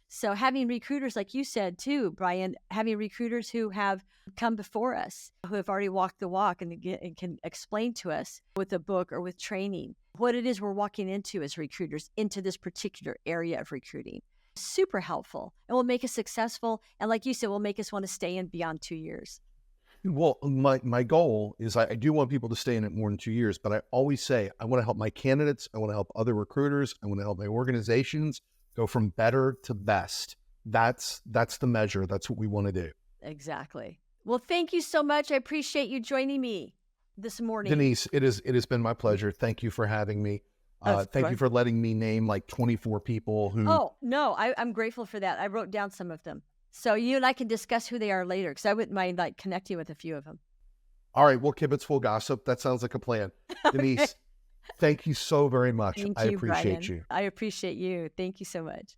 So having recruiters, like you said too, Brian, having recruiters who have come before us, who have already walked the walk and can explain to us with a book or with training what it is we're walking into as recruiters into this particular area of recruiting. Super helpful and will make us successful. And like you said, will make us want to stay in beyond 2 years. Well, my goal is I do want people to stay in it more than 2 years, but I always say I want to help my candidates. I want to help other recruiters. I want to help my organizations go from better to best. That's the measure. That's what we want to do. Exactly. Well, thank you so much. I appreciate you joining me this morning. Denise, it has been my pleasure. Thank you for having me. Thank you course. for letting me name like 24 people who. Oh, no, I'm grateful for that. I wrote down some of them. So you and I can discuss who they are later, because I wouldn't mind like connecting with a few of them. All right. Well, Kibitz will gossip. That sounds like a plan. Denise, thank you so very much. Thank I you, appreciate Brian. you. I appreciate you. Thank you so much.